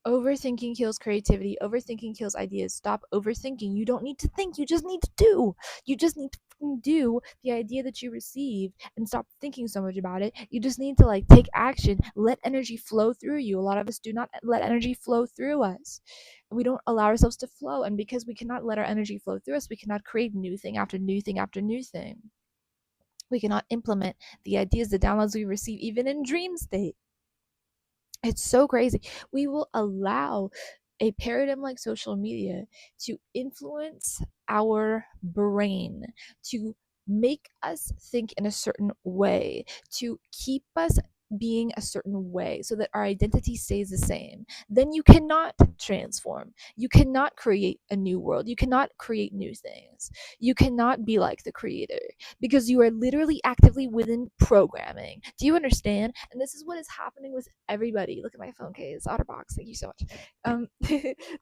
Overthinking kills creativity. Overthinking kills ideas. Stop overthinking. You don't need to think. You just need to do. You just need to do the idea that you receive and stop thinking so much about it. You just need to like take action. Let energy flow through you. A lot of us do not let energy flow through us. We don't allow ourselves to flow. And because we cannot let our energy flow through us, we cannot create new thing after new thing after new thing. We cannot implement the ideas, the downloads we receive, even in dream state. It's so crazy. We will allow a paradigm like social media to influence our brain, to make us think in a certain way, to keep us being a certain way so that our identity stays the same. Then you cannot transform. You cannot create a new world. You cannot create new things. You cannot be like the creator because you are literally actively within programming. Do you understand? And this is what is happening with everybody. Look at my phone case, Otterbox. Thank you so much.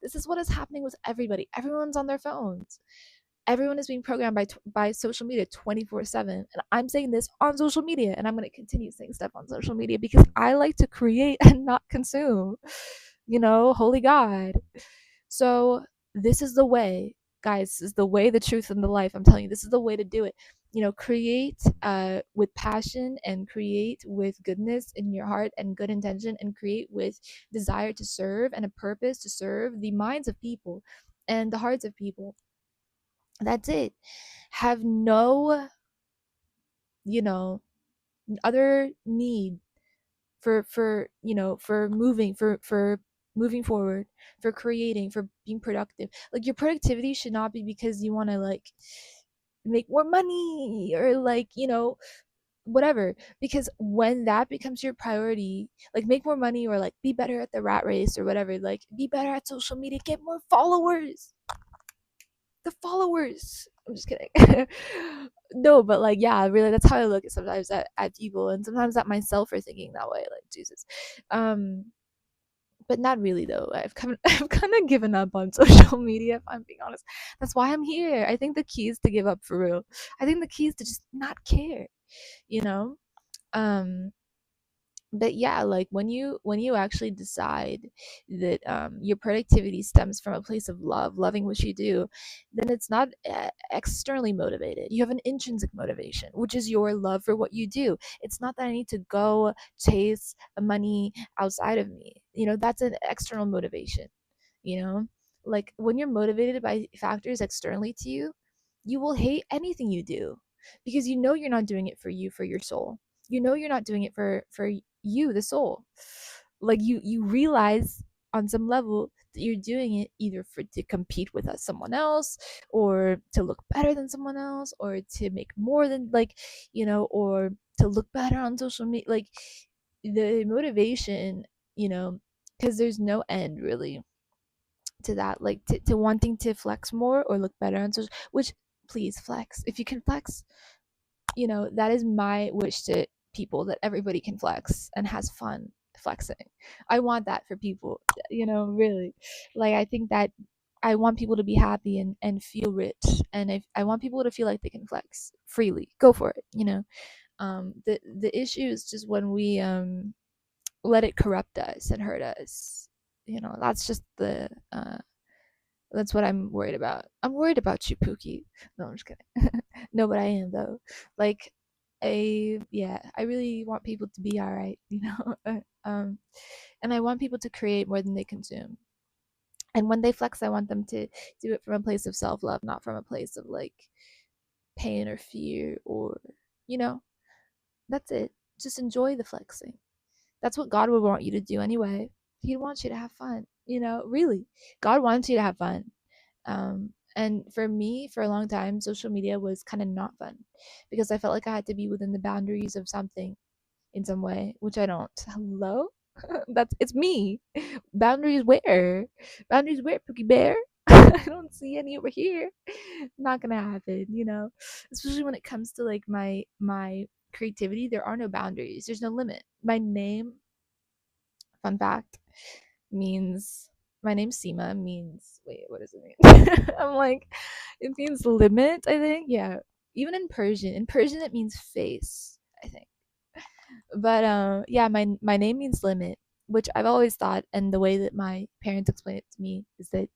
This is what is happening with everybody. Everyone's on their phones. Everyone is being programmed by social media 24/7. And I'm saying this on social media, and I'm going to continue saying stuff on social media because I like to create and not consume. Holy God. So this is the way, guys. This is the way, the truth, and the life. I'm telling you, this is the way to do it. Create with passion, and create with goodness in your heart and good intention, and create with desire to serve and a purpose to serve the minds of people and the hearts of people. That's it. Have no, you know, other need for moving forward, for creating, for being productive. Like, your productivity should not be because you want to like make more money or like, whatever. Because when that becomes your priority, like make more money or like be better at the rat race or whatever, like be better at social media, get more followers. The followers. I'm just kidding. No, but like, yeah, really, that's how I look at sometimes at people, and sometimes at myself for thinking that way. Like, Jesus. Um, but not really though. I've kind of given up on social media, if I'm being honest. That's why I'm here. I think the key is to give up for real. I think the key is to just not care. You know. Um, but yeah, like when you actually decide that your productivity stems from a place of love, loving what you do, then it's not externally motivated. You have an intrinsic motivation, which is your love for what you do. It's not that I need to go chase money outside of me. That's an external motivation. you know like, when you're motivated by factors externally to you, you will hate anything you do, because you're not doing it for you, for your soul. You're not doing it for you, the soul. Like, you realize on some level that you're doing it either for to compete with someone else, or to look better than someone else, or to make more than, like, or to look better on social media. Like, the motivation, because there's no end really to that, like, to wanting to flex more or look better on social. Which, please flex if you can flex. That is my wish to people, that everybody can flex and has fun flexing. I want that for people, really. Like, I think that I want people to be happy and feel rich, and if I want people to feel like they can flex freely, go for it. The issue is just when we let it corrupt us and hurt us. That's just the that's what I'm worried about. I'm worried about you, Pookie. No, I'm just kidding. No, but I am though. Like, I really want people to be all right, and I want people to create more than they consume. And when they flex, I want them to do it from a place of self love, not from a place of like pain or fear, or you know. That's it. Just enjoy the flexing. That's what God would want you to do anyway. He wants you to have fun. Really, God wants you to have fun. And for me, for a long time, social media was kind of not fun, because I felt like I had to be within the boundaries of something in some way, which I don't. Hello? It's me. Boundaries where? Boundaries where, Pookie Bear? I don't see any over here. Not gonna happen, Especially when it comes to like my creativity, there are no boundaries. There's no limit. My name, fun fact, means my name Seema means, wait, what does it mean? I'm like, it means limit, I think. Yeah. Even in Persian. In Persian it means face, I think. But yeah, my name means limit. which I've always thought, and the way that my parents explain it to me is that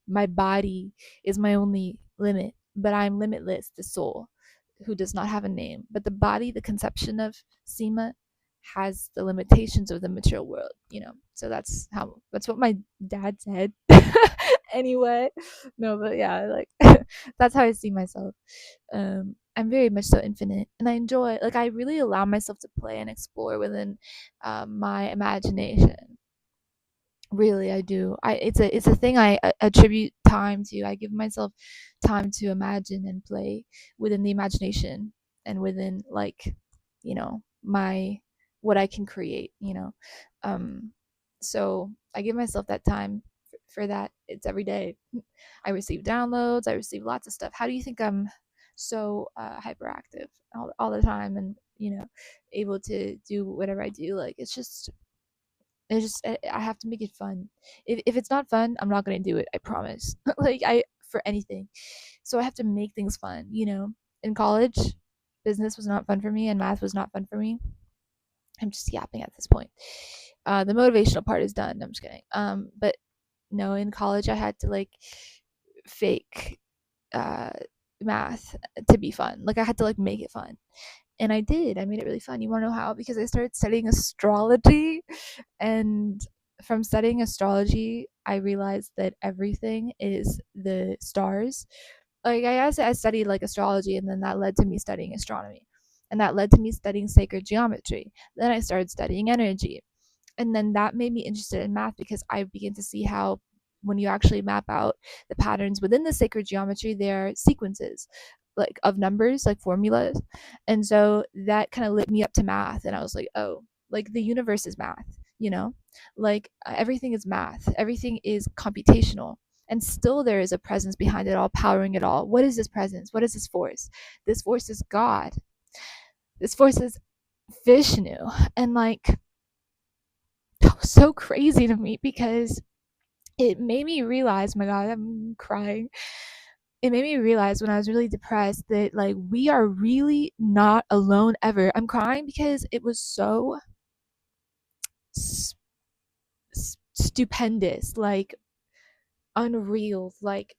my body is my only limit, but I'm limitless, the soul, who does not have a name. But the body, the conception of Seema, has the limitations of the material world, you know. So that's what my dad said. Anyway, no, but yeah, like that's how I see myself. I'm very much so infinite, and I enjoy, like, I really allow myself to play and explore within my imagination. Really, I do. It's a thing I attribute time to. I give myself time to imagine and play within the imagination and within, like, my what I can create. Um, so I give myself that time for that. It's every day. I receive downloads. I receive lots of stuff. How do you think I'm so hyperactive all the time, and able to do whatever I do? Like, it's just I have to make it fun. If it's not fun, I'm not gonna do it. I promise. Like, I for anything, so I have to make things fun. In college, business was not fun for me, and math was not fun for me. I'm just yapping at this point. The motivational part is done. I'm just kidding. But no, in college, I had to, like, fake uh math to be fun. Like, I had to, like, make it fun, and I did. I made it really fun. You want to know how? Because I started studying astrology, and from studying astrology, I realized that everything is the stars. Like, I studied, like, astrology, and then that led to me studying astronomy, and that led to me studying sacred geometry. Then I started studying energy, and then that made me interested in math, because I began to see how, when you actually map out the patterns within the sacred geometry, there are sequences, like, of numbers, like formulas. And so that kind of lit me up to math, and I was like, oh, like, the universe is math, like, everything is math, everything is computational, and still there is a presence behind it all, powering it all. What is this presence? What is this force? This force is God. This force is Vishnu. And, like, that was so crazy to me, because it made me realize, my God, I'm crying. It made me realize, when I was really depressed, that, like, we are really not alone ever. I'm crying because it was so stupendous, like, unreal, like,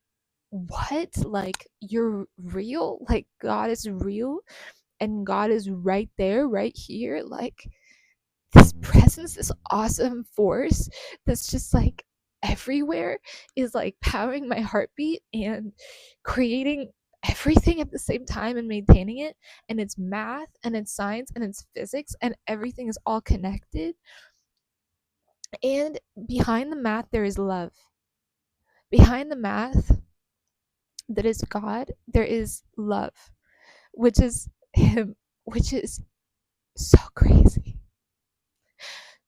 what? Like, you're real? Like, God is real, and God is right there, right here. Like, this presence, this awesome force that's just, like, everywhere, is, like, powering my heartbeat and creating everything at the same time and maintaining it. And it's math, and it's science, and it's physics, and everything is all connected. And behind the math, there is love. Behind the math, that is God, there is love, which is Him, which is so crazy.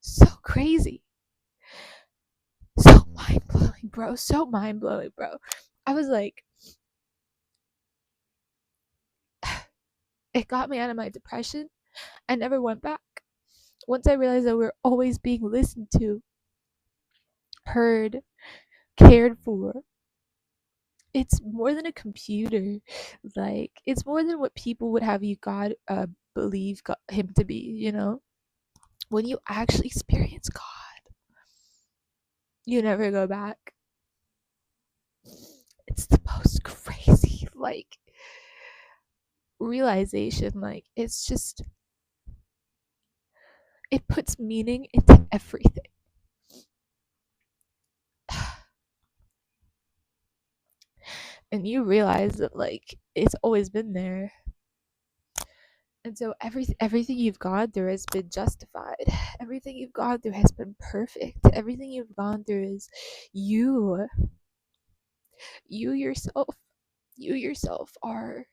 So crazy. So mind blowing, bro. So mind blowing, bro. I was like, it got me out of my depression. I never went back. Once I realized that we're always being listened to, heard, cared for, it's more than a computer. Like, it's more than what people would have you God believe Him to be. When you actually experience God, you never go back. It's the most crazy, like, realization. Like, it's just, it puts meaning into everything. And you realize that, like, it's always been there. And so everything you've gone through has been justified. Everything you've gone through has been perfect. Everything you've gone through is you. You yourself. You yourself are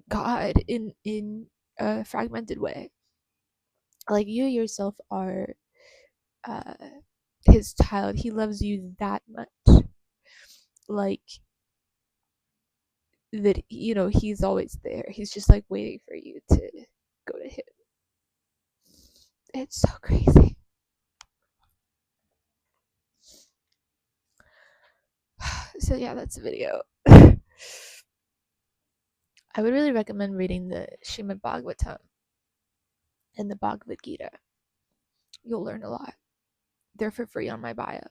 God in a fragmented way. Like, you yourself are uh His child. He loves you that much. Like, that, He's always there. He's just, like, waiting for you to go to Him. It's so crazy. So yeah, that's the video. I would really recommend reading the Srimad Bhagavatam and the Bhagavad Gita. You'll learn a lot. they're for free on my bio.